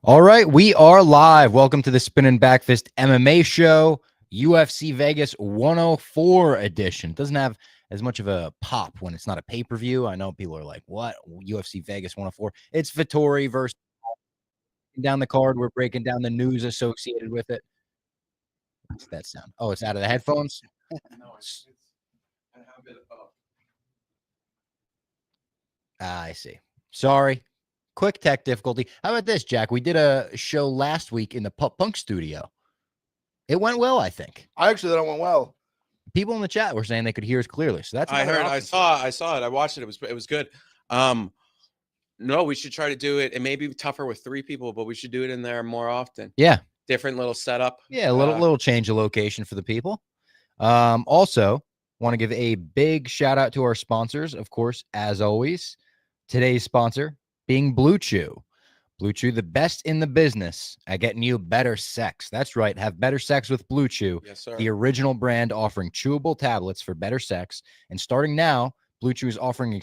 All right, we are live. Welcome to the Spin and Backfist MMA show, UFC Vegas 104 edition. Doesn't have as much of a pop when it's not a pay-per-view. I know people are like, what? UFC Vegas 104? It's Vettori versus down the card. We're breaking down the news associated with it. What's that sound? Oh, it's out of the headphones? No, it's I have it up. I see. Sorry. Quick tech difficulty. How about this, Jack? We did a show last week in the Pup Punk studio. It went well, I think. I actually thought it went well. People in the chat were saying they could hear us clearly. So that's I another heard. option. I saw it. I watched it. It was good. No, we should try to do it. It may be tougher with 3 people, but we should do it in there more often. Yeah. Different little setup. Yeah, a little change of location for the people. Also, want to give a big shout out to our sponsors, of course, as always. Today's sponsor being Blue Chew. Blue Chew, the best in the business at getting you better sex. That's right. Have better sex with Blue Chew, Yes, sir. the original brand offering chewable tablets for better sex. And starting now, Blue Chew is offering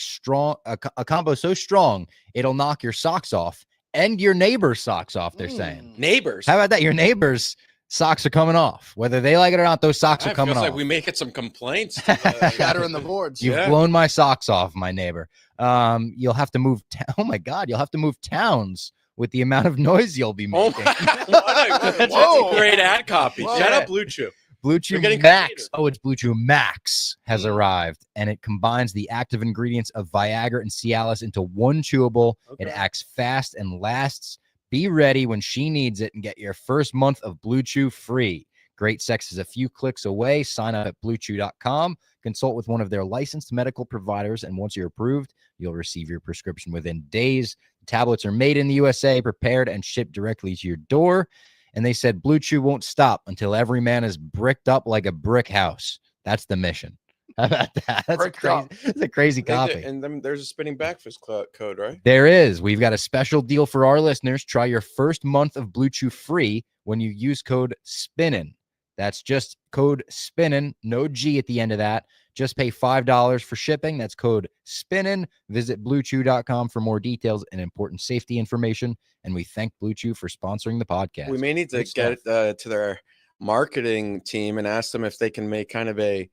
a combo so strong, it'll knock your socks off and your neighbor's socks off, they're saying. Neighbors. How about that? Your neighbor's socks are coming off. Whether they like it or not, those socks are coming off. Like we may get some complaints. Shattering the boards. You've blown my socks off, my neighbor. You'll have to move. Oh my God, you'll have to move towns with the amount of noise you'll be Oh making. my, that's Whoa. a great ad copy. Whoa. Shout Yeah. out Blue Chew. Blue Chew You're getting Max. creative. Oh, it's Blue Chew Max has arrived, and it combines the active ingredients of Viagra and Cialis into one chewable. It Okay. acts fast and lasts. Be ready when she needs it and get your first month of Blue Chew free. Great sex is a few clicks away. Sign up at bluechew.com. Consult with one of their licensed medical providers, and once you're approved, you'll receive your prescription within days. The tablets are made in the USA, prepared and shipped directly to your door. And they said Blue Chew won't stop until every man is bricked up like a brick house. That's the mission. How about that? That's Bricked crazy. up. That's a crazy copy. And then there's a spinning backfist code, right? There is. We've got a special deal for our listeners. Try your first month of Blue Chew free when you use code SPINNIN. That's just code SPINNIN, no G at the end of that. Just pay $5 for shipping. That's code SPINNIN. Visit bluechew.com for more details and important safety information. And we thank Blue Chew for sponsoring the podcast. We may need to Good get stuff. to their marketing team and ask them if they can make kind of a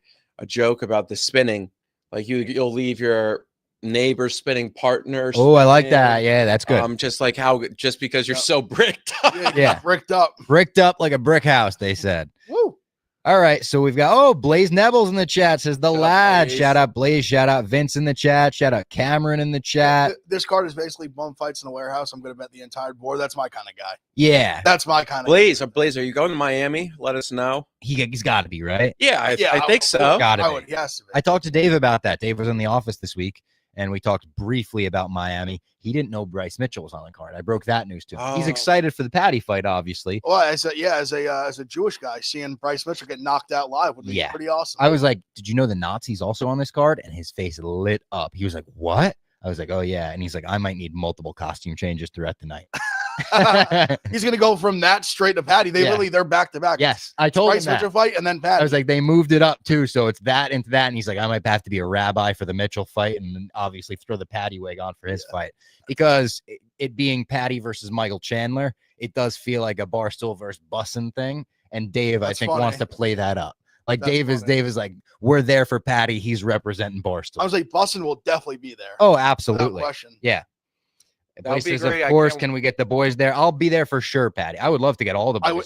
joke about the spinning. Like you'll leave your neighbor spinning partner. Oh, I like spinning. that. Yeah, that's good. Just like just because you're Yep. so bricked up. Yeah. Bricked up. Bricked up like a brick house, they said. Woo. All right, so we've got, Blaze Nebels in the chat, says the Shout out lad. Blaze. Shout out Blaze, shout out Vince in the chat, shout out Cameron in the chat. This card is basically bum fights in the warehouse. I'm going to bet the entire board. That's my kind of guy. Yeah, That's my kind of Blaze, are you going to Miami? Let us know. he's got to be, right? Yeah, I Yeah, think so. Gotta I be. would, yes. I talked to Dave about that. Dave was in the office this week, and we talked briefly about Miami. He didn't know Bryce Mitchell was on the card. I broke that news to him. He's Oh. excited for the Patty fight, obviously. Well, as a Jewish guy, seeing Bryce Mitchell get knocked out live would be Yeah. pretty awesome. I was like, did you know the Nazi's also on this card? And his face lit up. He was like, what? I was like, oh, yeah. And he's like, I might need multiple costume changes throughout the night. He's going to go from that straight to Patty. They're back to back. Yes, I told him Bryce that. Mitchell fight and then Patty. I was like, they moved it up too, so it's that into that. And he's like, I might have to be a rabbi for the Mitchell fight, and then obviously throw the Patty wig on for his fight, because it being Patty versus Michael Chandler, it does feel like a Barstool versus Bussin thing. And Dave, That's I think, funny. wants to play that up. Like That's Dave funny. is like, we're there for Patty. He's representing Barstool. I was like, Bussin will definitely be there. Oh, Without absolutely. question. Yeah. That would be Says, great. of I course, can't- can we get the boys there? I'll be there for sure, Patty. I would love to get all the boys.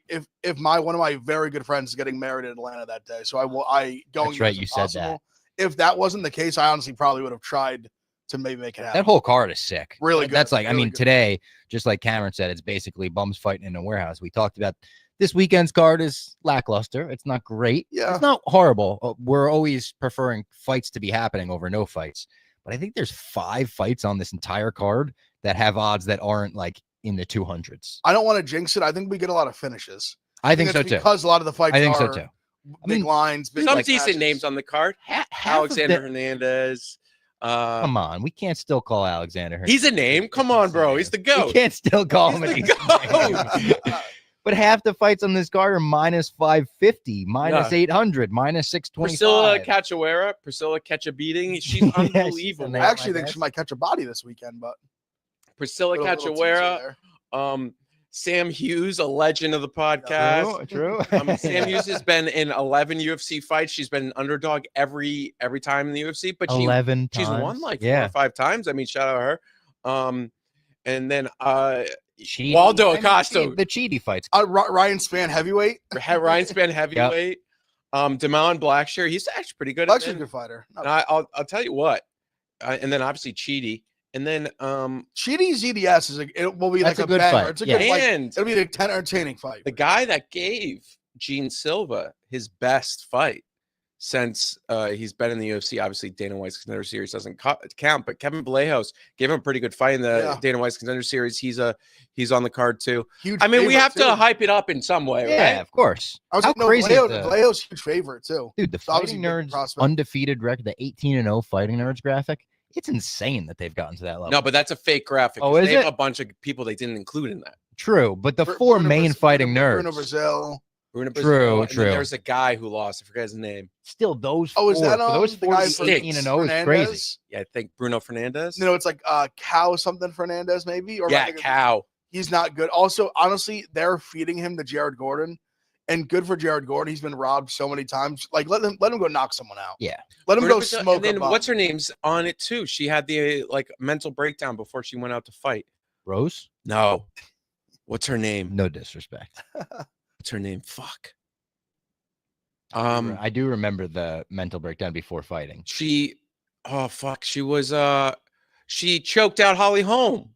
If one of my very good friends is getting married in Atlanta that day, so I going. That's right, as you said that. impossible. If that wasn't the case, I honestly probably would have tried to maybe make it happen. That whole card is sick. Really good, That's like, I really mean, good. today, just like Cameron said, it's basically bums fighting in a warehouse. We talked about this weekend's card is lackluster. It's not great. Yeah. It's not horrible. We're always preferring fights to be happening over no fights. But I think there's 5 fights on this entire card that have odds that aren't like in the 200s. I don't want to jinx it. I think we get a lot of finishes. I think so it's too. Because a lot of the fights I think so are too. big mean, lines, big Some like, decent matches. names on the card. Half of Alexander the- Hernandez. Come on, we can't still call Alexander. He's a name. Come on, bro. He's the We GOAT. can't still call him. He's a the decent name. But half the fights on this card are minus 550, minus 800, minus 625. Priscilla Cachoeira. Priscilla catch a beating. She's Yes, unbelievable. and I they- actually think she might catch a body this weekend, but Priscilla little teaser Cachoeira. there. Sam Hughes, a legend of the podcast. True. Sam Hughes has been in 11 UFC fights. She's been an underdog every time in the UFC, but 11 she's times. won like 4 or 5 times. I mean, shout out to her. And then Waldo Acosta, the Chidi fights. Ryan Spann heavyweight. Ryan Spann heavyweight. Damon Blackshear, he's actually pretty good. Blackshear's a good fighter. I'll tell you what. And then obviously Chidi. And then Chidi ZDS it will be That's like a good banger. fight. It's a Yeah. good fight. And It'll be a entertaining fight. the guy that gave Gene Silva his best fight since he's been in the UFC, obviously Dana White's Contender Series doesn't count, but Kevin Vallejos gave him a pretty good fight in the Dana White's Contender Series. He's on the card too. Huge I mean, we have too. to hype it up in some way, Yeah, right? of course. I was How like, no, crazy is Vallejos huge favorite too. Dude, the Obviously Fighting big Nerds prospect. undefeated record, the 18-0 Fighting Nerds graphic. It's insane that they've gotten to that level. No, but that's a fake graphic. Oh, is they have it? a bunch of people they didn't include in that. True, but the Bruno four main Brazil- Fighting Bruno Nerds. Brazil. Bruno True, Brazil, and true. then there's a guy who lost. I forget his name. Still, those Oh, is four, that for those the four guy to from 18-0 is crazy. Hernandez? Yeah, I think Bruno Fernandez. No, it's like Cow something Fernandez maybe. Or Yeah, I think Cow. he's not good. Also, honestly, they're feeding him to Jared Gordon, and good for Jared Gordon. He's been robbed so many times. Like let him go knock someone out. Yeah. Let him Bruno go Brazil- smoke. And then a bum. what's her name's on it too? She had the like mental breakdown before she went out to fight. Rose? No. What's her name? No disrespect. What's her name? Fuck. I do remember the mental breakdown before fighting. She was she choked out Holly Holm.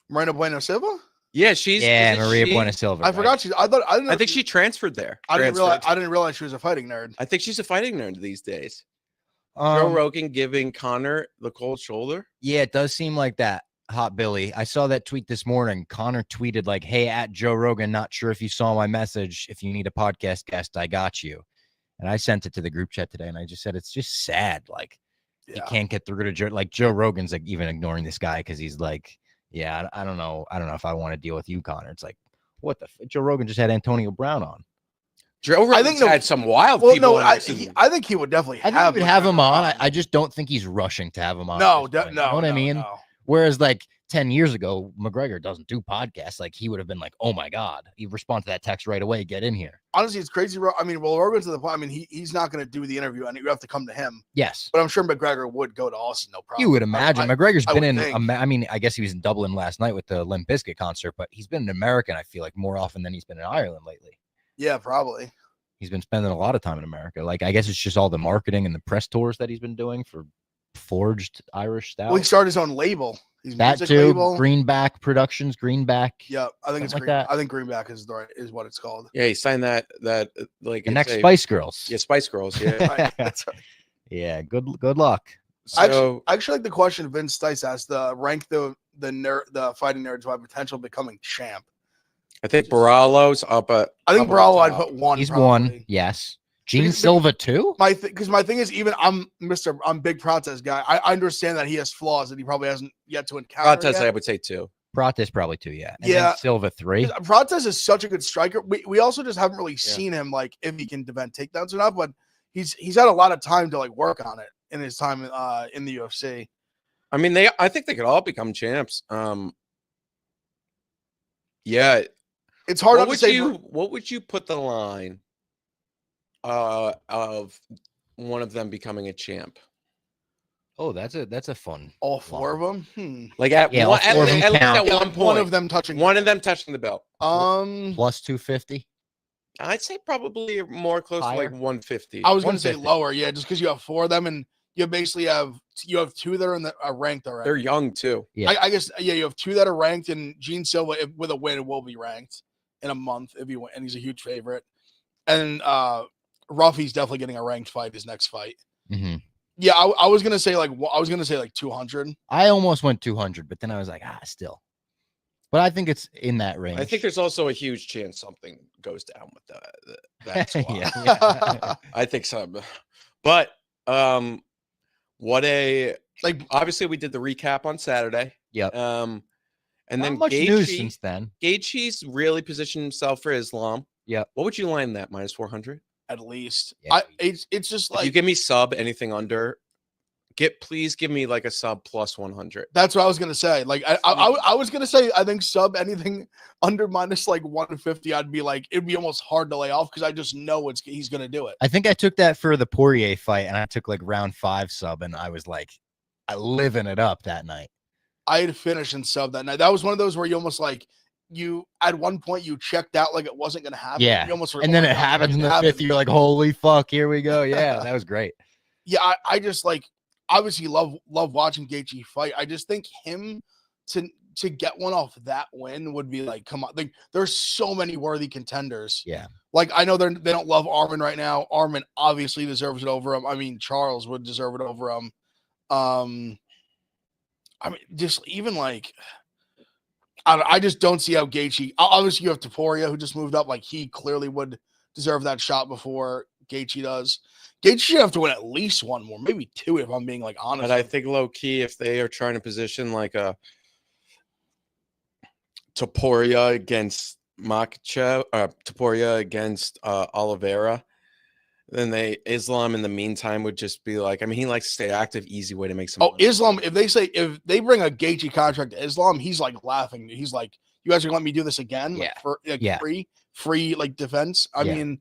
Marina Bueno Silva. Yeah, she's Maria she, Buena Silva. I forgot she. I didn't. I think she transferred there. I didn't Transferred. realize she was a fighting nerd. I think she's a fighting nerd these days. Joe Rogan giving Connor the cold shoulder. Yeah, it does seem like that. Hot Billy. I saw that tweet this morning. Connor tweeted like, "Hey, at Joe Rogan, not sure if you saw my message. If you need a podcast guest, I got you." And I sent it to the group chat today, and I just said it's just sad. Like you can't get through to Joe. Like Joe Rogan's like even ignoring this guy because he's like, "Yeah, I don't know. I don't know if I want to deal with you, Connor." It's like, what the? Joe Rogan just had Antonio Brown on. Joe Rogan's had some wild people. I think he would definitely. I think he would have him on. I just don't think he's rushing to have him on. No, no. You know what I mean? No. Whereas like 10 years ago, McGregor doesn't do podcasts. Like he would have been like, "Oh my God," he'd respond to that text right away. Get in here. Honestly, it's crazy. I mean, well, Rogan's to the point. I mean, he's not going to do the interview, and you have to come to him. Yes, but I'm sure McGregor would go to Austin. No problem. You would imagine. McGregor's been in. think. I mean, I guess he was in Dublin last night with the Limp Bizkit concert, but he's been in America. I feel like more often than he's been in Ireland lately. Yeah, probably. He's been spending a lot of time in America. Like I guess it's just all the marketing and the press tours that he's been doing for Forged Irish Stout. Well, he started his own label. He's that music too. label. Greenback Productions. Greenback. Yeah, I think it's like Green, that. I think Greenback is what it's called. Yeah, he signed that like The next Spice Girls. Yeah, Spice Girls. Yeah, Right, that's right. Yeah. Good luck. So I actually like the question Vince Stice asked. Rank the fighting nerds by potential becoming champ. I think Baralo's up at. I think up at Baralo the I'd top. put one. He's probably. one. Yes. Gene Because- Silva too. Because my thing is, even I'm big Protest guy. I understand that he has flaws that he probably hasn't yet to encounter. Protest, yet. I would say 2. Protest probably 2. Yeah. And Yeah. then Silva 3. Protest is such a good striker. We also just haven't really seen him like if he can defend takedowns or not. But he's had a lot of time to like work on it in his time in the UFC. I mean, I think they could all become champs. Yeah. It's hard What not to would say. what would you put the line of one of them becoming a champ? Oh, that's a fun. All 4 of them. Like at Yeah, one, all 4 of them at least count. at one point, One of them touching. one of them touching the belt. Plus 250. I'd say probably more close Higher? to like 150. I was going to say 150. lower, yeah, just because you have 4 of them and you basically have 2 that are ranked already. They're young too. Yeah. I guess you have 2 that are ranked, and Gene Silva with a win will be ranked in a month if he win, and he's a huge favorite. And Ruffy's definitely getting a ranked fight his next fight. Mm-hmm. Yeah, I was gonna say like 200. I almost went 200, but then I was like, still. But I think it's in that range. I think there's also a huge chance something goes down with that squad. Yeah. I think so. But what a Like obviously we did the recap on Saturday. Yep. And Not then much news since then. Gaethje's really positioned himself for Islam. Yep. What would you line that -400? at least. Yeah. It's just If like you give me sub anything under Please give me like a sub plus 100. That's what I was gonna say. Like I was gonna say I think sub anything under minus like 150, I'd be like it'd be almost hard to lay off because I just know he's gonna do it. I think I took that for the Poirier fight, and I took like round 5 sub, and I was like, I living it up that night. I had finished in sub that night. That was one of those where you almost like you at one point you checked out like it wasn't gonna happen. Yeah, You almost and then it happens in the 5th. You're like, holy fuck, here we go. Yeah, that was great. Yeah, I just like obviously love watching Gaethje fight. I just think him to get one off that win would be like, come on. Like, there's so many worthy contenders. Yeah. Like, I know they don't love Armin right now. Armin obviously deserves it over him. I mean, Charles would deserve it over him. I mean, just even like, I just don't see how Gaethje. Obviously, you have Topuria who just moved up. Like, he clearly would deserve that shot before Gaethje does. Gaethje should have to win at least one more, maybe 2, if I'm being like honest. But I think low key, if they are trying to position like a Topuria against Makhachev, Topuria against Oliveira, then Islam in the meantime would just be like, I mean, he likes to stay active, easy way to make some money. Islam, if they bring a Gaethje contract to Islam, he's like laughing. He's like, you guys are gonna let me do this again? Yeah. Like, for like Yeah. free like defense. I mean,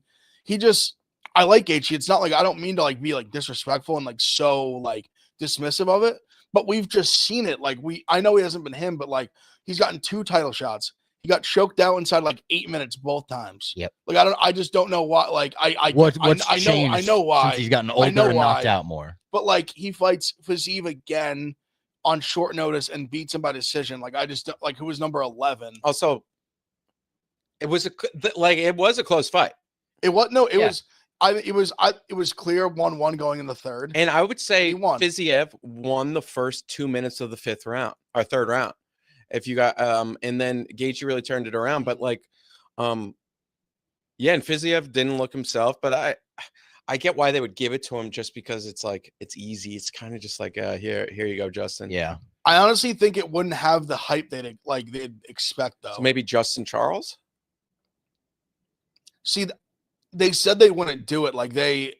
I like Gaethje. It's not like I don't mean to like be like disrespectful and like so like dismissive of it, but we've just seen it. Like I know he hasn't been him, but like he's gotten 2 title shots. He got choked out inside like 8 minutes both times. Yep. Like I just don't know why. Like I know why since he's gotten older and knocked out more. But like he fights Fiziev again on short notice and beats him by decision. Like I just like who was number 11. Also, it was a close fight. It was clear 1-1 going in the 3rd. And I would say Fiziev won the first 2 minutes of the 5th round or 3rd round. If you got and then Gaethje really turned it around. But like and Fiziev didn't look himself, but I get why they would give it to him just because it's like it's easy. It's kind of just like here you go, Justin. Yeah. I honestly think it wouldn't have the hype they'd expect though. So maybe Justin Charles? See, they said they wouldn't do it. Like I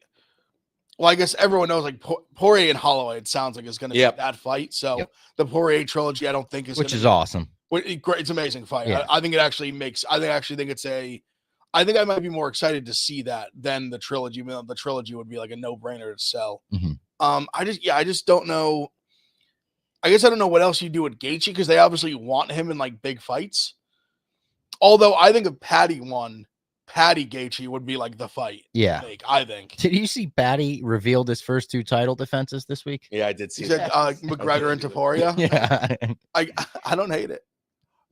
guess everyone knows like Poirier and Holloway, it sounds like is going to be that fight. So the Poirier trilogy, I don't think is which is awesome. It's an amazing fight. Yeah. I think it actually makes. I think I might be more excited to see that than the trilogy. The trilogy would be like a no-brainer to sell. Mm-hmm. I just don't know. I guess I don't know what else you do with Gaethje because they obviously want him in like big fights. Although I think if Patty won, Patty Gaethje would be like the fight. Yeah, I think. Did you see Patty revealed his first 2 title defenses this week? Yeah, I did see. He said McGregor and Topuria. Yeah, I don't hate it.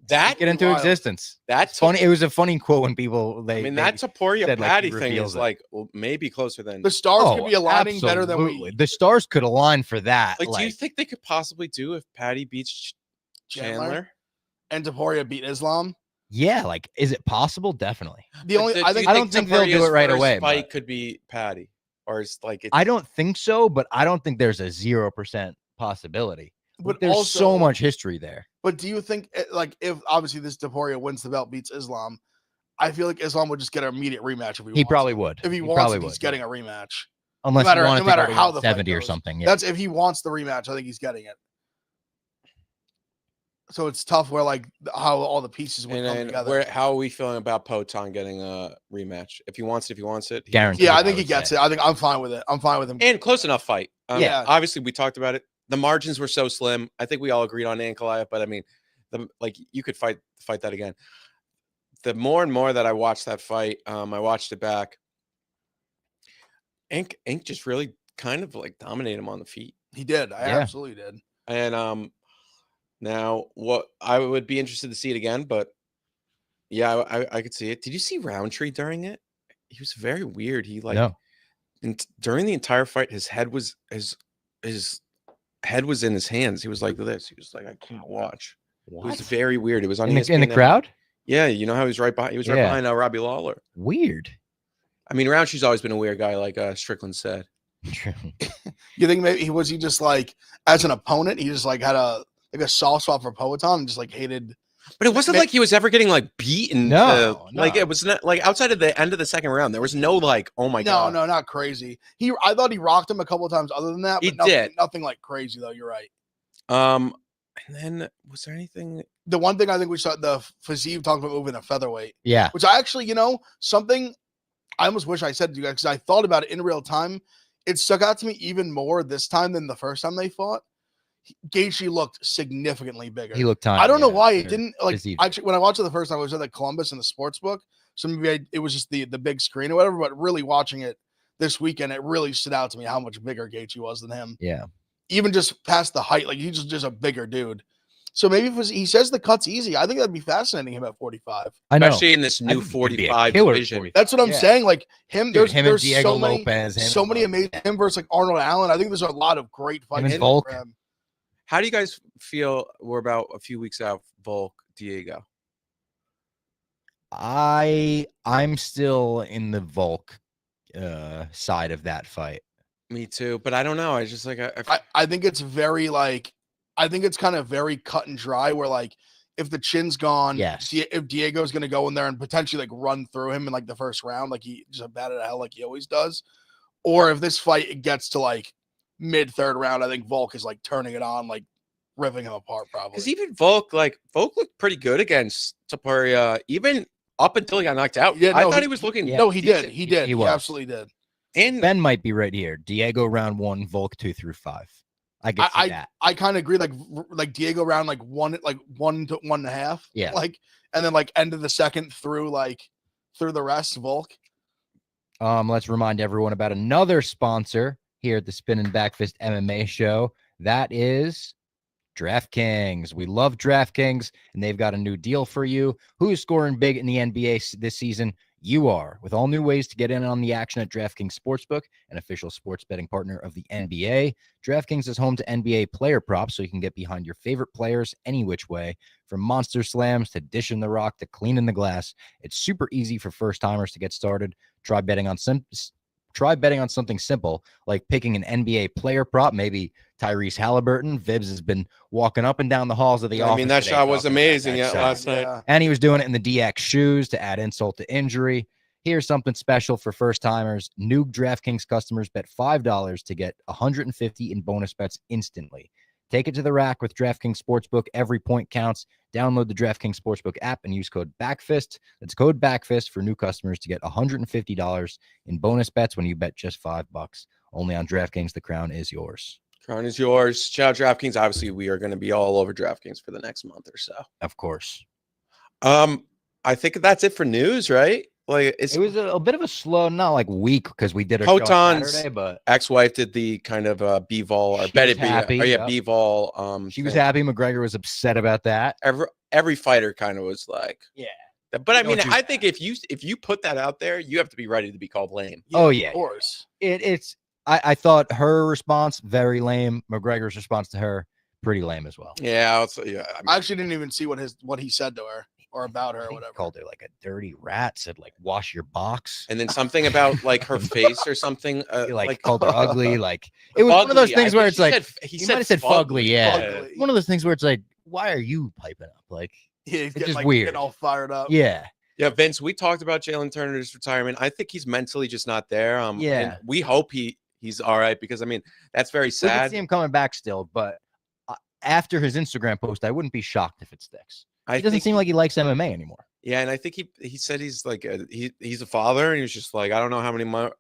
That get into existence. That's funny. It was a funny quote when people that Topuria Patty thing is like maybe closer than the stars could be aligning better than the stars could align for that. Like, do you think they could possibly do if Patty beats Chandler and Topuria beat Islam? Yeah, like is it possible? Definitely. I don't think they'll do it right away. Fight could be Patty, or it's like I don't think so, but I don't think there's a 0% possibility. But there's also so much history there. But do you think like if obviously this Topuria wins the belt, beats Islam, I feel like Islam would just get an immediate rematch if he probably would. If he wants it, he's getting a rematch. Unless no matter how the 70 or something. Yeah. That's if he wants the rematch. I think he's getting it. So it's tough where like how all the pieces would come together. How are we feeling about Poton getting a rematch? If he wants it, guaranteed. Yeah, I think he gets it. I think I'm fine with it. I'm fine with him. And close enough fight. Yeah. Obviously we talked about it. The margins were so slim. I think we all agreed on Ankalaev, but I mean, you could fight that again. The more and more that I watched that fight, I watched it back. Ink just really kind of like dominated him on the feet. He did. I absolutely did. And now what I would be interested to see it again, but yeah, I could see it. Did you see Roundtree during it? He was very weird. He during the entire fight, his head was head was in his hands. He was like this. He was like, I can't watch. What? It was very weird. It was on in the crowd. Yeah, you know how he was right behind. He was right behind Robbie Lawler. Weird. I mean, Roundtree's always been a weird guy, like Strickland said. True. You think maybe he just like as an opponent, he just like had a soft spot for Poatan and just like hated But it wasn't like he was ever getting like beaten. No. Like it was not like outside of the end of the second round, there was no like, oh my god. No, not crazy. I thought he rocked him a couple of times other than that, but nothing like crazy though. You're right. And then was there anything? The one thing I think we saw, the Fiziev talked about moving a featherweight. Yeah. Which I actually, something I almost wish I said to you guys because I thought about it in real time. It stuck out to me even more this time than the first time they fought. Gaethje looked significantly bigger. He looked tiny. I don't know why it didn't like. Fiziev. Actually, when I watched it the first time, I was at the Columbus in the sports book, so maybe it was just the big screen or whatever. But really watching it this weekend, it really stood out to me how much bigger Gaethje was than him. Yeah, even just past the height, like he's just a bigger dude. So maybe if he says the cut's easy, I think that'd be fascinating him at 45. I know. Especially in this new 45 division. That's what I'm saying. Like him, Dude, there's and Diego so many, Lopez, so many amazing him versus like Arnold Allen. I think there's a lot of great fights for him. How do you guys feel? We're about a few weeks out. Volk, Diego. I'm still in the Volk side of that fight. Me too, but I don't know. I just like I think it's very like I think it's kind of very cut and dry. Where like if the chin's gone, yes, if Diego's going to go in there and potentially like run through him in like the first round, like he just batted to hell like he always does, or if this fight it gets to like mid third round, I think Volk is like turning it on, like ripping him apart probably. Because even Volk looked pretty good against Topuria, even up until he got knocked out. Yeah, I thought he was looking. Yeah, no, he decent. did. He did. He absolutely did. And Ben might be right here. Diego round 1, Volk 2 through 5. I get that. I kind of agree. Like Diego round like 1 to 1.5. Yeah. Like and then like end of the second through the rest Volk. Let's remind everyone about another sponsor here at the Spin and Backfist MMA show. That is DraftKings. We love DraftKings, and they've got a new deal for you. Who's scoring big in the NBA this season? You are. With all new ways to get in on the action at DraftKings Sportsbook, an official sports betting partner of the NBA. DraftKings is home to NBA player props, so you can get behind your favorite players any which way. From monster slams to dishing the rock to cleaning the glass, it's super easy for first-timers to get started. Try betting on something simple, like picking an NBA player prop, maybe Tyrese Halliburton. Vibs has been walking up and down the halls of the office. I mean, that shot was amazing last night. And he was doing it in the DX shoes to add insult to injury. Here's something special for first-timers. New DraftKings customers bet $5 to get $150 in bonus bets instantly. Take it to the rack with DraftKings Sportsbook. Every point counts. Download the DraftKings Sportsbook app and use code BACKFIST. That's code BACKFIST for new customers to get $150 in bonus bets when you bet just $5. Only on DraftKings. The crown is yours. Crown is yours. Shout out DraftKings. Obviously, we are going to be all over DraftKings for the next month or so. Of course. I think that's it for news, right? Like it was a bit of a slow, not like week because we did a show on Saturday, but ex-wife did the kind of B-Vol or bet it B-Vol. She was happy. McGregor was upset about that. Every fighter kind of was like, yeah. But I mean, I think if you put that out there, you have to be ready to be called lame. Oh yeah, of course. I thought her response very lame. McGregor's response to her pretty lame as well. Yeah, I actually didn't even see what he said to her or about her or whatever. Called her like a dirty rat. Said like wash your box. And then something about like her face or something. Like called her ugly. Like it was fugly. One of those things where it's like he might have said fugly. Yeah, fugly. One of those things where it's like, why are you piping up? Like he's just like, weird. Getting all fired up. Yeah. Yeah, Vince, we talked about Jalen Turner's retirement. I think he's mentally just not there. And we hope he's all right because I mean that's very sad. We can see him coming back still, but after his Instagram post, I wouldn't be shocked if it sticks. He doesn't seem like he likes MMA anymore. Yeah, and I think he said he's like he's a father, and he was just like I don't know how many more.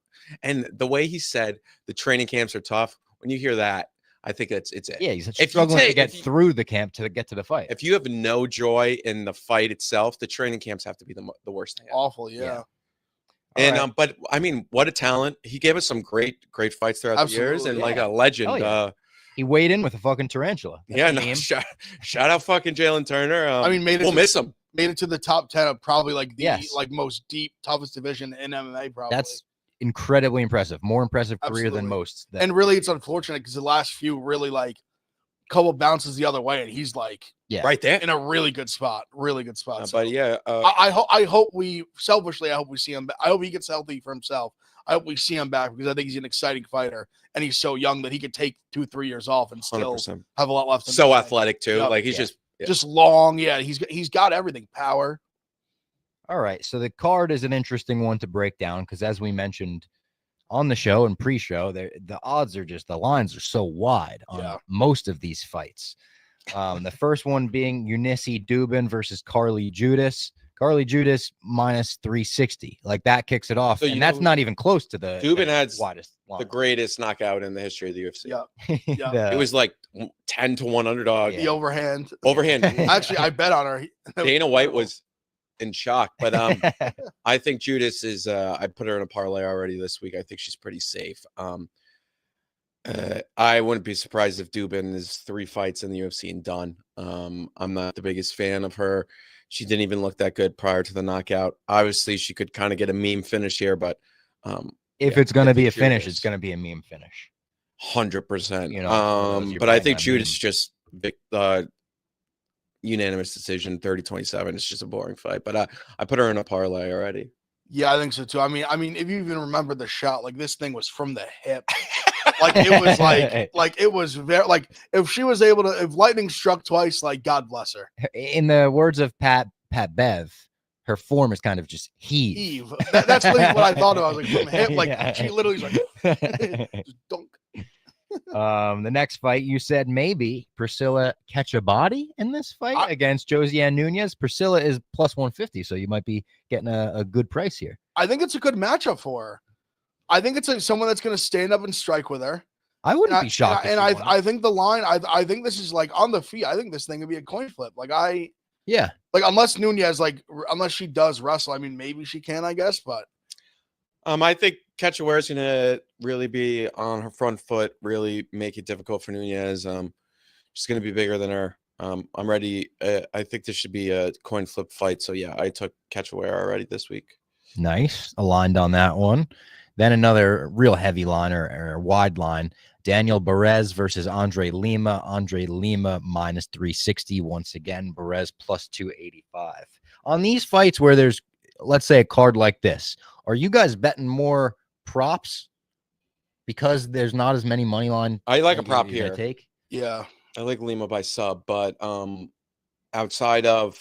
And the way he said the training camps are tough. When you hear that, I think it's it. Yeah, he's struggling to get through the camp to get to the fight. If you have no joy in the fight itself, the training camps have to be the worst thing. Awful, yeah. And right. But I mean, what a talent! He gave us some great fights throughout the years, and like a legend. He weighed in with a fucking tarantula. Shout out fucking Jalen Turner. I mean, we'll miss him. Made it to the top 10 of probably like the most deep, toughest division in MMA. Probably that's incredibly impressive. More impressive career than most. And really, it's unfortunate because the last few really like couple bounces the other way, and he's like right there in a really good spot. Really good spot. But yeah, I hope we selfishly, I hope we see him. I hope he gets healthy for himself. I hope we see him back because I think he's an exciting fighter, and he's so young that he could take 2-3 years off and still 100%. have a lot left. So athletic too. Yep. Like he's just just long. Yeah, he's got everything. Power. All right, so the card is an interesting one to break down because, as we mentioned on the show and pre-show, the odds are just, the lines are so wide on most of these fights. The first one being Eunice Duben versus Carly Judice. Carly Judice minus 360. Like, that kicks it off. So and that's not even close to the Duben has widest line. the greatest knockout in the history of the UFC. Yeah. It was like 10 to 1 underdog. The overhand. Actually, I bet on her. Dana White was in shock, but I think Judice is I put her in a parlay already this week. I think she's pretty safe. I wouldn't be surprised if Duben is 3 fights in the UFC and done. I'm not the biggest fan of her. She didn't even look that good prior to the knockout. Obviously, she could kind of get a meme finish here, but if it's going to be a finish, it's going to be a meme finish. 100%. You know, but I think Judice just unanimous decision, 30-27. It's just a boring fight, but I put her in a parlay already. Yeah, I think so too. I mean, if you even remember the shot, like, this thing was from the hip. Like, it was like it was very, like, if she was able to, if lightning struck twice, like, God bless her. In the words of Pat Bev, her form is kind of just heave. That's literally what I thought of. I was like, from hip, like, she literally was like, just dunk. The next fight, you said maybe Priscilla catch a body in this fight against Josiane Nunes. Priscilla is plus 150, so you might be getting a good price here. I think it's a good matchup for her. I think it's like someone that's going to stand up and strike with her. I wouldn't be shocked. And I think the line, I think this is like on the feet. I think this thing could be a coin flip. Like, unless Nunes, like, unless she does wrestle, I mean, maybe she can, I guess, but. I think Cachoeira is going to really be on her front foot, really make it difficult for Nunes. She's going to be bigger than her. I'm ready. I think this should be a coin flip fight. So, yeah, I took Cachoeira already this week. Nice. Aligned on that one. Then another real heavy line or wide line. Daniel Barez versus Andre Lima. Andre Lima minus 360. Once again, Barez plus 285. On these fights where there's, let's say, a card like this, are you guys betting more props because there's not as many money line? I like a prop here. Yeah. I like Lima by sub, but outside of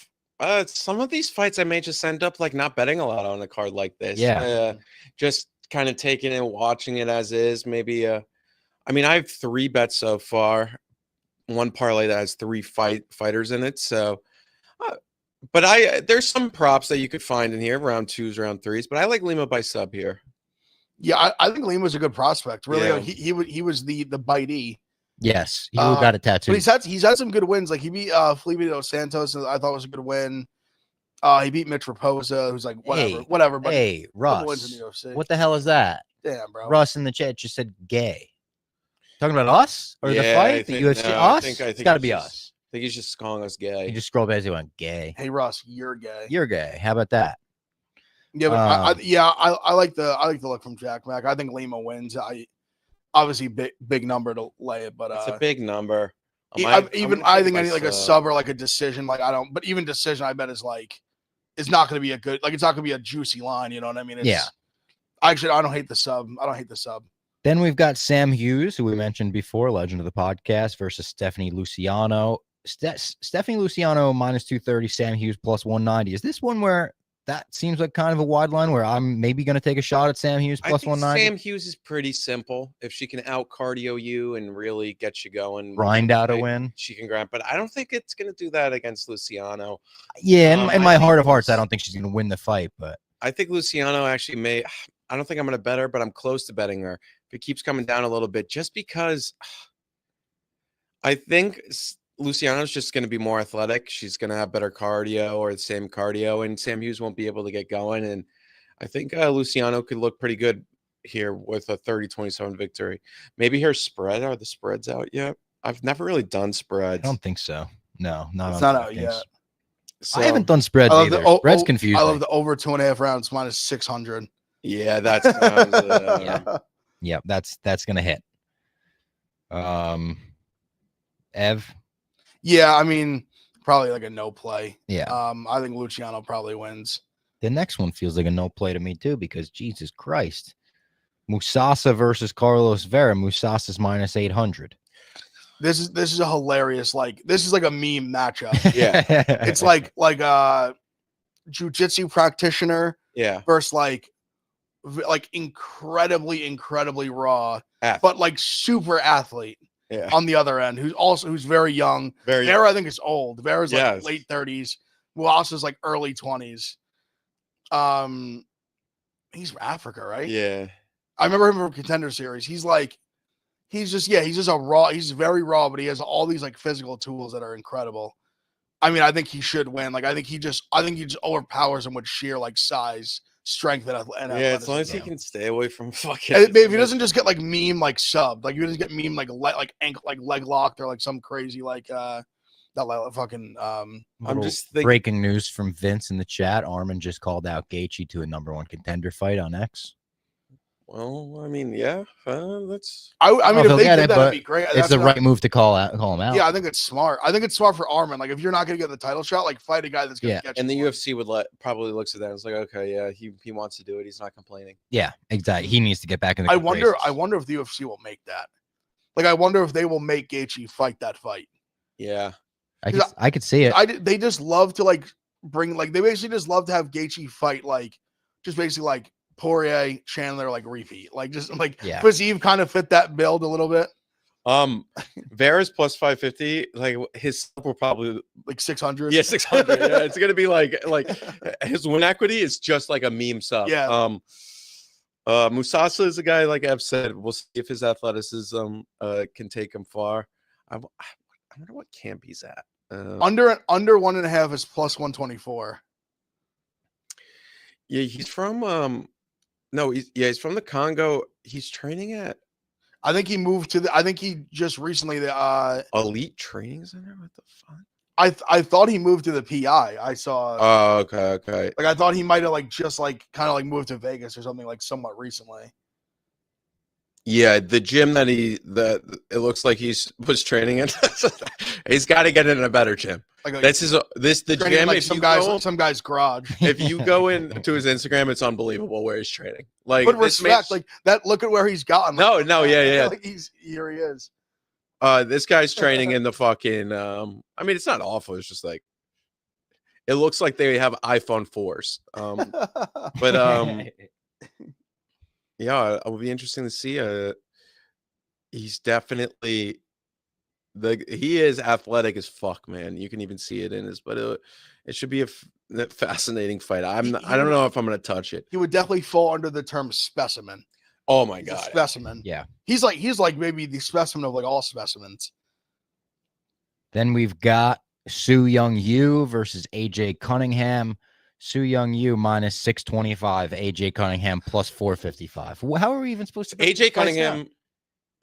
some of these fights, I may just end up like not betting a lot on a card like this. Yeah. Just kind of taking it, watching it as is. Maybe I mean, I have 3 bets so far. One parlay that has 3 fighters in it. So but there's some props that you could find in here, round 2s, round 3s, but I like Lima by sub here. Yeah, I think Lima's a good prospect. Really, he was the bitey. Yes, he got a tattoo. But he's had some good wins. Like, he beat Felipe dos Santos, I thought was a good win. He beat Mitch Raposa, who's like whatever. But hey, Russ, wins in the UFC. What the hell is that? Damn, bro. Russ in the chat just said gay. Talking about us or the fight? The UFC? Us? I think it's got to be us. I think he's just calling us gay. He just scrolled past. He went gay. Hey, Russ, you're gay. You're gay. How about that? Yeah, but I like the look from Jack Mack. I think Lima wins. Obviously big number to lay it, but it's a big number. I think I need like a sub or like a decision. Like, I don't, but even decision, I bet is not going to be a good, like, it's not going to be a juicy line. You know what I mean? Actually, I don't hate the sub. Then we've got Sam Hughes, who we mentioned before, legend of the podcast, versus Stephanie Luciano. Stephanie Luciano minus 230, Sam Hughes plus 190. Is this one where that seems like kind of a wide line where I'm maybe going to take a shot at Sam Hughes plus 190? Sam Hughes is pretty simple. If she can out cardio you and really get you going, grind out a win, she can grind. But I don't think it's going to do that against Luciano. Yeah, in my heart of hearts, I don't think she's going to win the fight. But I think Luciano actually may. I don't think I'm going to bet her, but I'm close to betting her. If it keeps coming down a little bit, just because I think Luciano's just going to be more athletic. She's going to have better cardio or the same cardio, and Sam Hughes won't be able to get going. And I think Luciano could look pretty good here with a 30-27 victory. Maybe her spread. Are the spreads out yet? I've never really done spreads. I don't think so. No, it's not out yet. So, I haven't done spreads either. Spreads confusing. I love the over 2.5 rounds minus 600. Yeah, that's yeah, that's gonna hit. Ev. Yeah, I mean, probably like a no play. Yeah. I think Luciano probably wins. The next one feels like a no play to me too, because Jesus Christ. Musasa versus Carlos Vera. Musasa's minus 800. This is a hilarious, like, this is like a meme matchup. Yeah. It's like jiu-jitsu practitioner versus like incredibly raw, but like super athlete on the other end, who's very young. Vera, I think, is old. Vera's like late 30s. Musasa's like early 20s. He's from Africa, right? Yeah. I remember him from Contender Series. He's just a raw, he's very raw, but he has all these like physical tools that are incredible. I mean, I think he should win. Like, I think he just overpowers him with sheer like size, strength, and as long as he can stay away from fucking. If he doesn't just get like meme like subbed, like he doesn't get meme like ankle like leg locked or like some crazy like that like fucking I'm just thinking. Breaking news from Vince in the chat. Armin just called out Gaethje to a #1 contender fight on X. Well, I mean, yeah, that's. I mean, if they did that, it'd be great. It's the right move to call him out. Yeah, I think it's smart. I think it's smart for Armin. Like, if you're not going to get the title shot, like, fight a guy that's going to get you. And the UFC would probably looks at that and it's like, okay, yeah, he wants to do it. He's not complaining. Yeah, exactly. He needs to get back in the. I wonder if the UFC will make that. Like, I wonder if they will make Gaethje fight that fight. Yeah, I could see it. They just love to like bring like they basically just love to have Gaethje fight like just basically like Poirier, Chandler, like repeat, like just like Fazeev kind of fit that build a little bit. Vera's plus 550, like his sub will probably like 600. Yeah, 600. Yeah, it's gonna be like his win equity is just like a meme sub. Yeah. Musasa is a guy, like I've said, we'll see if his athleticism can take him far. I wonder what camp he's at. Under 1.5 is plus 124. Yeah, he's from he's from the Congo. He's training at I think he moved to I think he just recently the Elite Training Center. What the fuck? I thought he moved to the PI. I saw. Oh, okay. Like I thought he might have like just like kind of like moved to Vegas or something like somewhat recently. Yeah, the gym that it looks like was training in. He's got to get in a better gym. Like the gym. Like some guy's garage. If you go into his Instagram, it's unbelievable where he's training. Like, but respect, like that. Look at where he's gotten. Like, yeah. Like here he is. This guy's training in the fucking. I mean, it's not awful. It's just like it looks like they have iPhone 4s. But yeah, it will be interesting to see. He's definitely he is athletic as fuck, man. You can even see it in his, but it should be a fascinating fight. I don't know if I'm gonna touch it. He would definitely fall under the term specimen. Oh my god, specimen. Yeah, he's like maybe the specimen of like all specimens. Then we've got Su Young Yu versus AJ Cunningham. Su Young Yu minus 625, AJ Cunningham plus 455. How are we even supposed to? AJ Cunningham,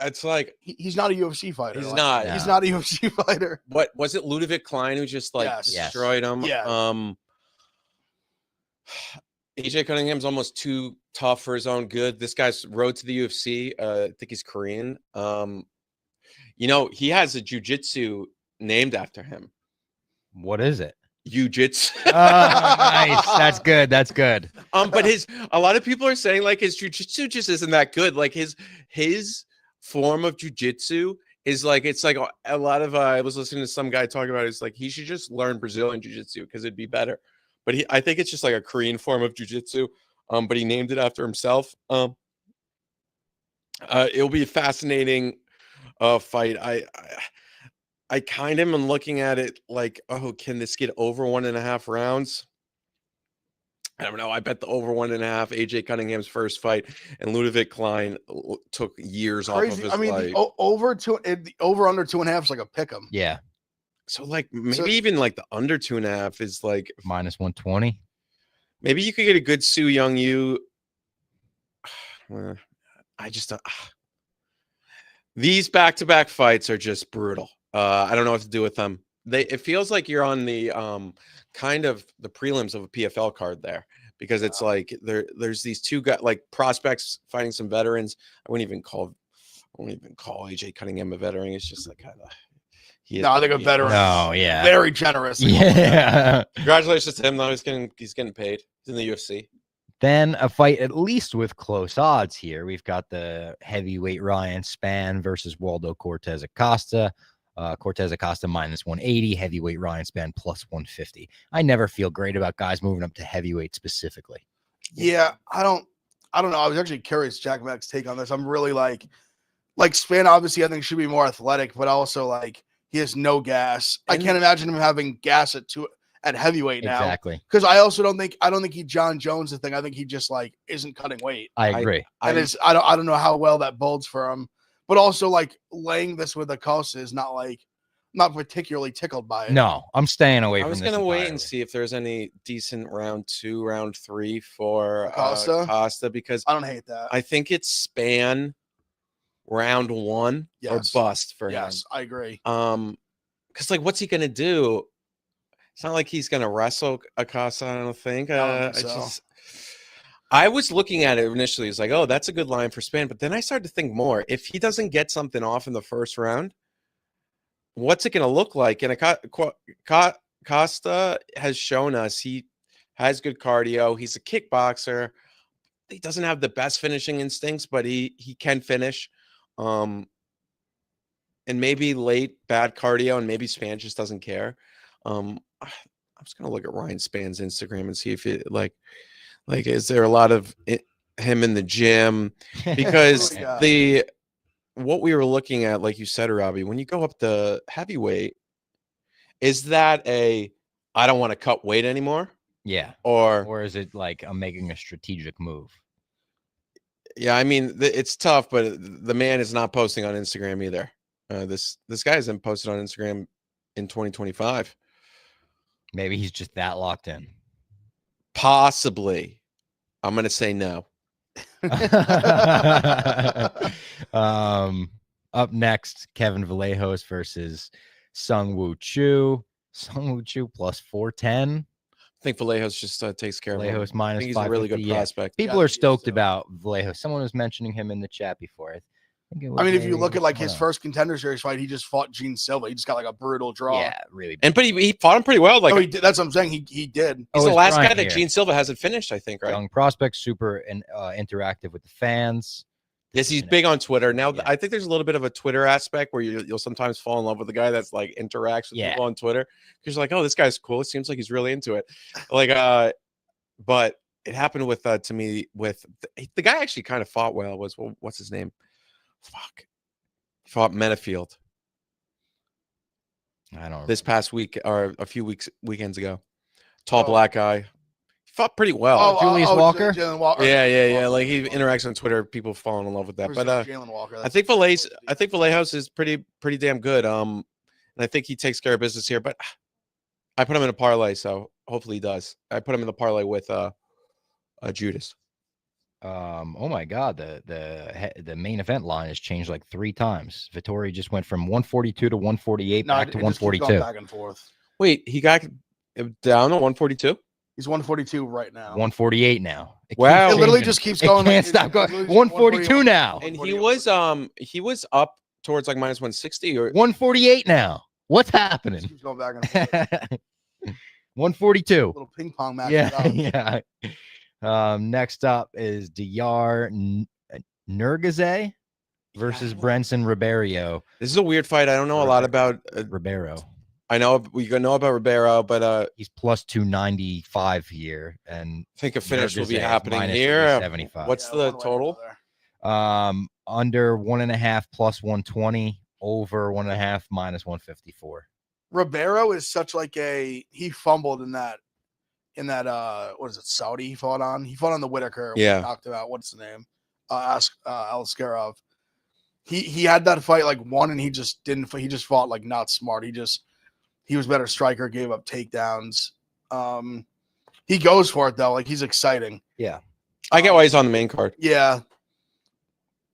it's like he's not a UFC fighter. He's not. He's not a UFC fighter. What was it? Ludovic Klein who just like destroyed him. Yeah. AJ Cunningham's almost too tough for his own good. This guy's road to the UFC. I think he's Korean. He has a jiu-jitsu named after him. What is it? Jiu-jitsu. Nice. That's good. But a lot of people are saying like his jiu-jitsu just isn't that good. Like his form of jiu-jitsu is like, it's like a lot of I was listening to some guy talking about it. It's like he should just learn Brazilian jiu-jitsu because it'd be better. But I think it's just like a Korean form of jiu-jitsu. But he named it after himself. It'll be a fascinating fight. I kind of am looking at it like, oh, can this get over 1.5 rounds? I don't know. I bet the over 1.5 AJ Cunningham's first fight, and Ludovic Klein took years off of his life. Over under 2.5 is like a pick 'em. Yeah. So like maybe even like the under 2.5 is like minus 120. Maybe you could get a good Su Young Yu. I just these back-to-back fights are just brutal. I don't know what to do with them. It feels like you're on the kind of the prelims of a PFL card there, because it's like there's these two guys like prospects fighting some veterans. I wouldn't even call AJ Cunningham a veteran. It's just like kind of I think a veteran. Oh yeah, very generous. Yeah. Congratulations to him though. He's getting paid. He's in the UFC. Then a fight, at least with close odds here. We've got the heavyweight Ryan Spann versus Waldo Cortez Acosta. Cortez Acosta minus 180, heavyweight Ryan Spann plus 150. I never feel great about guys moving up to heavyweight specifically. Yeah, I don't know. I was actually curious Jack Mack's take on this. I'm really like Spann obviously I think should be more athletic, but also like he has no gas. I can't imagine him having gas at heavyweight now. Exactly. Because I don't think he John Jones the thing. I think he just like isn't cutting weight. I agree. I don't know how well that bodes for him. But also like laying this with Acosta is not particularly tickled by it. No, I'm staying away from I this. was going to wait and see if there's any decent round 2, round 3 for Acosta, because I don't hate that. I think it's Spann round 1 or bust for him. Yes, I agree. Because like, what's he going to do? It's not like he's going to wrestle Acosta, I don't think. I was looking at it initially. It's like, oh, that's a good line for Spann. But then I started to think more. If he doesn't get something off in the first round, what's it going to look like? And Acosta has shown us he has good cardio. He's a kickboxer. He doesn't have the best finishing instincts, but he can finish. And maybe late bad cardio, and maybe Spann just doesn't care. I'm just going to look at Ryan Spann's Instagram and see if it like is there a lot of him in the gym? Because what we were looking at, like you said, Robbie, when you go up the heavyweight, is that I don't want to cut weight anymore? Yeah. Or is it like I'm making a strategic move? Yeah, I mean, it's tough, but the man is not posting on Instagram either. This guy hasn't posted on Instagram in 2025. Maybe he's just that locked in. Possibly. I'm going to say no. Up next, Kevin Vallejos versus Sung Woo Chu. Sung Woo Chu plus 410. I think Vallejos just takes care of him. Vallejos minus 550. He's a really good prospect. People are stoked about Vallejos. Someone was mentioning him in the chat before. I mean, if you look at like his first Contender Series fight, he just fought Gene Silva. He just got like a brutal draw. Yeah, really. But he fought him pretty well. Like, he did. That's what I'm saying. He did. He's the last guy that Gene Silva hasn't finished, I think, right? Young prospect, super interactive with the fans. Yes, he's big on Twitter. Now, I think there's a little bit of a Twitter aspect where you'll sometimes fall in love with a guy that's like interacts with people on Twitter because you're like, oh, this guy's cool. It seems like he's really into it. Like, but it happened with to me with the guy actually kind of fought well. What's his name? Fuck. Fought Menafield. I don't know. This past week or a few weekends ago. Tall black guy. He fought pretty well. Julius Walker? Jalen Walker. Yeah. Like he interacts on Twitter. People falling in love with that. But Jalen Walker. I think Vallejos is pretty damn good. And I think he takes care of business here. But I put him in a parlay, so hopefully he does. I put him in the parlay with Judice. Oh my God, the main event line has changed like 3 times. Vettori just went from 142 to 148 back to 142. Back and forth. Wait, he got down to 142? He's 142 right now. 148 now. Wow. It literally just keeps going. It can't stop going. 142 now. And he was up towards like minus 160 or 148 now. What's happening? Keeps going back and forth. 142. Little ping pong match. Yeah. Next up is Diyar Nurgozhay versus Brenson Ribeiro. This is a weird fight. I don't know a lot about Ribeiro. I know we know about Ribeiro, but he's plus 295 here, and I think a finish will be happening here. 75. What's the total? Under 1.5 plus 120, over 1.5 minus 154. Ribeiro is such like he fumbled in that what is it, Saudi he fought on the Whitaker. Yeah. Knocked him out. What's the name? Aliskerov. He had that fight like won, and he just fought like not smart. He was better striker, gave up takedowns. He goes for it though. Like he's exciting. Yeah. I get why he's on the main card. Yeah.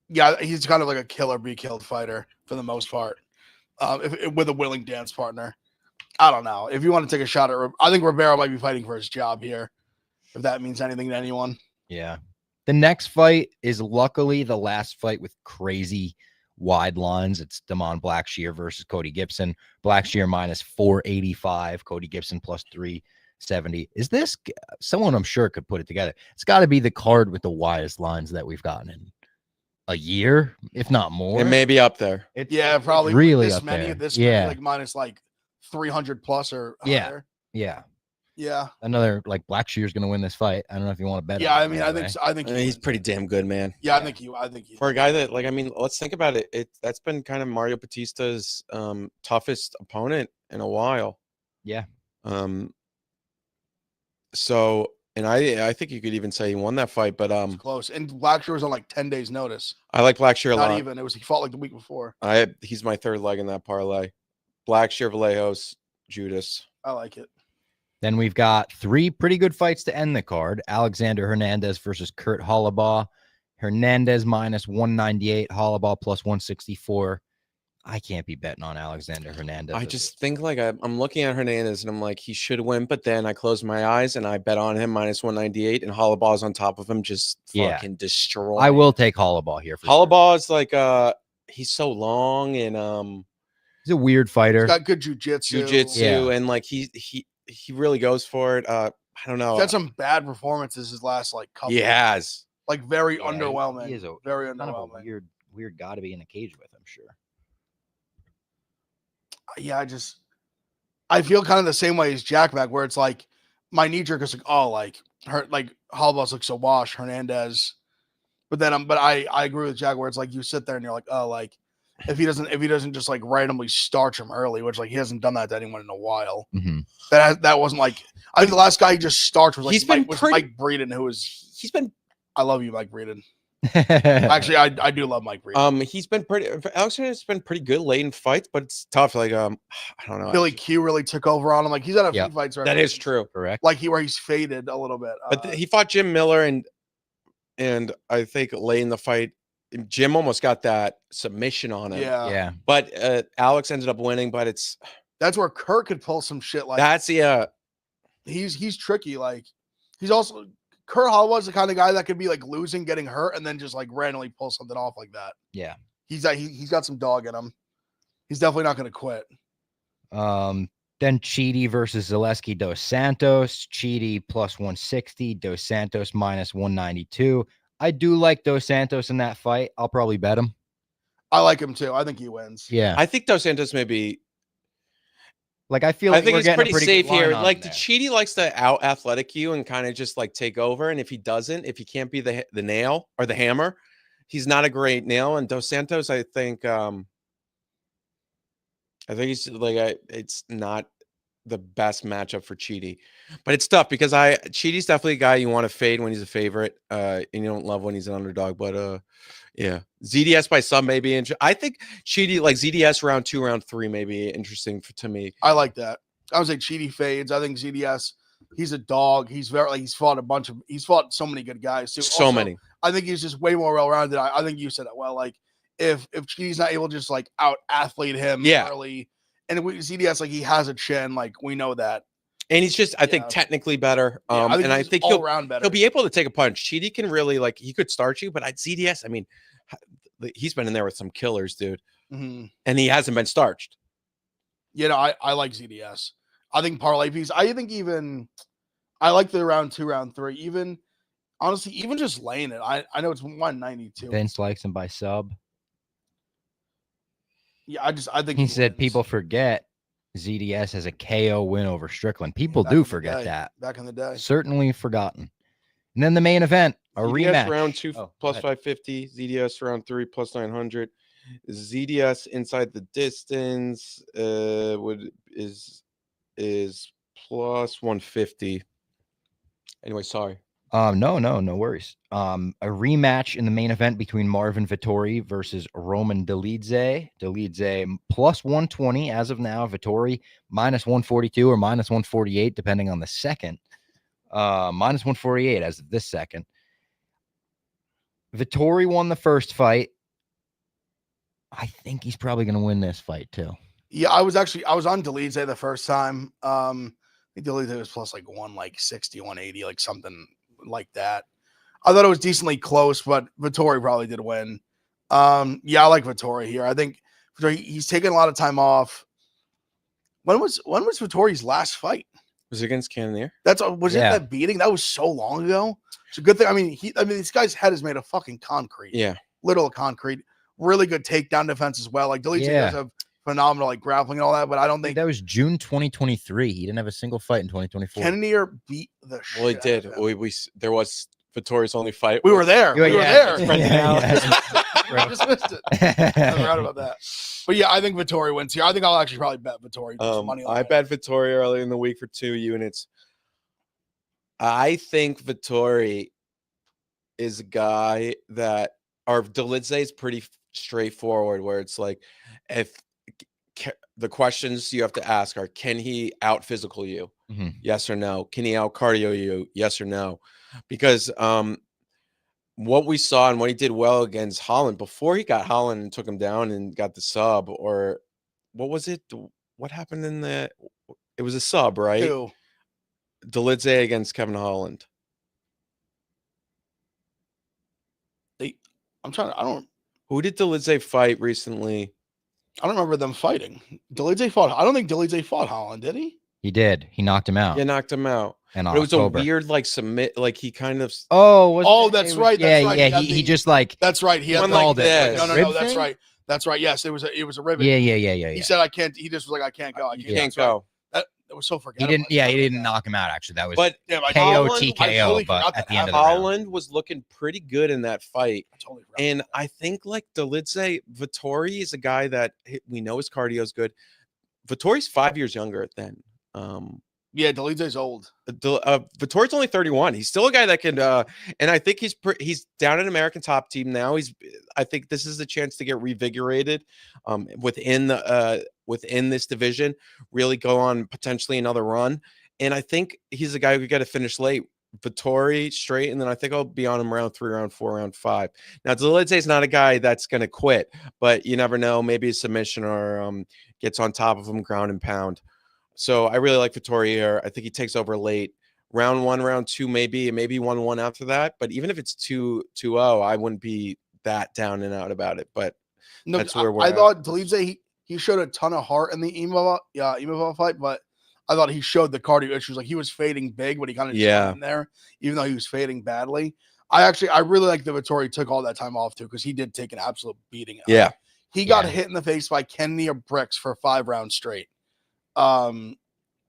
Yeah, he's kind of like a killer be killed fighter for the most part. With a willing dance partner. I don't know. If you want to take a shot at I think Ribeiro might be fighting for his job here, if that means anything to anyone. Yeah. The next fight is luckily the last fight with crazy wide lines. It's Damon Blackshear versus Cody Gibson. Blackshear minus 485, Cody Gibson plus 70. Is this someone I'm sure could put it together? It's got to be the card with the widest lines that we've gotten in a year, if not more. It may be up there. It's probably really this up many, there. this Yeah. many, like minus like 300 plus or higher. Yeah. Another like Blackshear is going to win this fight. I don't know if you want to bet. Yeah, on I it mean, right I think He's pretty damn good, man. Yeah, I think he For a guy that, like, I mean, let's think about it. That's been kind of Mario Batista's toughest opponent in a while. Yeah. So, and I think you could even say he won that fight, but It's close. And Blackshear was on like 10 days notice. I like Blackshear a lot. Not even. It was he fought like the week before. He's my third leg in that parlay. Blackshear, Vallejos, Judice. I like it. Then we've got 3 pretty good fights to end the card. Alexander Hernandez versus Kurt Holobaugh. Hernandez minus 198, Holobaugh plus 164. I can't be betting on Alexander Hernandez. I just think like I'm looking at Hernandez and I'm like, he should win, but then I close my eyes and I bet on him minus 198 and Holobaugh's on top of him, just fucking destroy. I will take Holobaugh here. For Holobaugh is like he's so long and he's a weird fighter. He's got good jujitsu. And like he really goes for it. I don't know. He's had some bad performances his last like couple. He has. Like very underwhelming. He is a very kind underwhelming. of a weird guy to be in a cage with, I'm sure. Yeah, I feel kind of the same way as Jack back, where it's like my knee jerk is like, oh, like Holobaugh's like so wash, Hernandez. But then I agree with Jack where it's like you sit there and you're like, oh, like if he doesn't just like randomly starch him early, which like he hasn't done that to anyone in a while. Mm-hmm. That wasn't like I think the last guy he just starched was like Mike Breeden, who was I love you, Mike Breeden. Actually, I do love Mike Breeden. He's been Alexander's been pretty good late in fights, but it's tough. Like I don't know. Billy Q really took over on him. Like he's had a few fights right. That is true, correct. Like where he's faded a little bit. But he fought Jim Miller and I think late in the fight, Jim almost got that submission on him. Yeah. But Alex ended up winning. But that's where Kurt could pull some shit like that's he's tricky. Like he's also Kurt Holobaugh's the kind of guy that could be like losing, getting hurt, and then just like randomly pull something off like that. Yeah. He's got some dog in him. He's definitely not going to quit. Then Chidi versus Zaleski Dos Santos. Chidi plus 160, Dos Santos minus 192. I do like Dos Santos in that fight. I'll probably bet him. I like him too. I think he wins. Yeah. I think Dos Santos may be. Like I feel like I think he's pretty safe here. Like the Chidi likes to out athletic you and kind of just like take over. And if he can't be the nail or the hammer, he's not a great nail. And Dos Santos, I think he's like it's not the best matchup for Chidi, but it's tough because Chidi's definitely a guy you want to fade when he's a favorite, and you don't love when he's an underdog. But yeah, ZDS by some may be interesting. I think Chidi like ZDS round 2, round 3 may be interesting to me. I like that. I would say Chidi fades. I think ZDS, he's a dog. He's he's fought so many good guys too. So many. I think he's just way more well-rounded. I think you said it well. Like if Chidi's not able to just like out athlete him early, and ZDS like he has a chin, like we know that. And he's just, I think, technically better. I think he'll be able to take a punch. Chidi can really like he could start you, but ZDS, I mean, he's been in there with some killers, dude, and he hasn't been starched. You know, I like ZDS. I think parlay piece. I like the round 2, round 3. Even honestly, even just laying it. I know it's 192. Vince likes him by sub. Yeah, I think he said people forget ZDS has a KO win over Strickland. People do forget that. Back in the day. Certainly forgotten. And then the main event, a ZDS rematch. Round 2 plus 550. ZDS round 3 plus 900. ZDS inside the distance is plus 150. Anyway, sorry. No worries. A rematch in the main event between Marvin Vettori versus Roman Dolidze. Dolidze plus 120 as of now. Vettori minus 142 or minus 148, depending on the second. Minus 148 as of this second. Vettori won the first fight. I think he's probably going to win this fight too. Yeah, I was on Dolidze the first time. I think Dolidze was plus like 160, 180, like something like that. I thought it was decently close, but Vettori probably did win. Yeah, I like Vettori here. I think he's taken a lot of time off. When was Vettori's last fight? It Was it against Cannonier? Was it that beating? That was so long ago. It's a good thing. I mean, this guy's head is made of fucking concrete. Yeah. Literal concrete. Really good takedown defense as well. Like Dolidze does have phenomenal like grappling and all that, but I don't think that was June 2023. He didn't have a single fight in 2024. Cannonier beat the shit. Well, he did. There was Vettori's only fight. We were there. We were there. I just missed it. I forgot about that. But yeah, I think Vettori wins here. I think I'll actually probably bet Vettori. I bet Vettori early in the week for 2 units. I think Vettori is a guy that, or Dolidze is pretty straightforward, where it's like, if the questions you have to ask are, can he out physical you? Mm-hmm. Yes or no? Can he out cardio you? Yes or no? Because what we saw and what he did well against Holland before he got Holland and took him down and got the sub, or what was it? What happened in the? It was a sub, right? Who? Dolidze against Kevin Holland. Who did Dolidze fight recently? I don't remember them fighting. Dolidze fought. I don't think Dolidze fought Holland, did he? He did. He knocked him out. Yeah, knocked him out. And it was a weird like submit. Like he kind of. That's right. Yeah. He just like. That's right. He had like this. No. That's right. That's right. Yes, it was a ribbon. Yeah. He said I can't. He just was like I can't go. I can't go. That was so forgettable. He didn't knock him out. Actually, that was. But KO TKO. But at the end of the Holland was looking pretty good in that fight. And I think like Dolidze, Vettori is a guy that we know his cardio is good. Vettori's 5 years younger than. Yeah, Dolidze's old. Vettori's only 31. He's still a guy that can, and I think he's down an American top team now. I think this is a chance to get revigorated, within this division, really go on potentially another run. And I think he's a guy who could get to finish late. Vettori straight, and then I think I'll be on him round 3, round 4, round 5. Now, Dolidze is not a guy that's going to quit, but you never know. Maybe a submission or gets on top of him, ground and pound. So I really like Vettori here. I think he takes over late. Round 1, round 2, maybe 1-1 after that. But even if it's 2-0, I wouldn't be that down and out about it. But that's where we're at. Thought Dolidze, he showed a ton of heart in the Imavov fight, but I thought he showed the cardio issues. Like he was fading big, but he kind of in there, even though he was fading badly. I really like the Vettori took all that time off too, because he did take an absolute beating. Yeah. He got hit in the face by Cannonier bricks for 5 rounds straight. I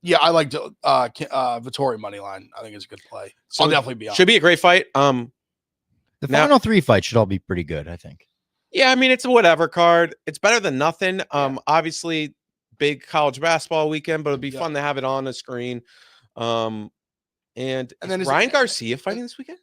like Vettori money line. I think it's a good play. So I'll definitely be on. Should be a great fight. The final 3 fights should all be pretty good, I think. Yeah, I mean it's a whatever card. It's better than nothing. Obviously big college basketball weekend, but it'll be fun to have it on the screen. And then is Ryan Garcia fighting this weekend?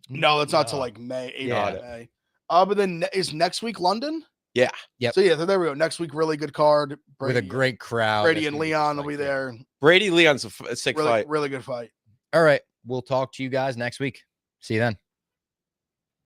No, it's not till like May, 8th of May. But then is next week London? Yeah. Yep. So there we go. Next week, really good card. Brady, with a great crowd. Brady and Leon will be there. Brady Leon's a sick fight. Really good fight. All right. We'll talk to you guys next week. See you then.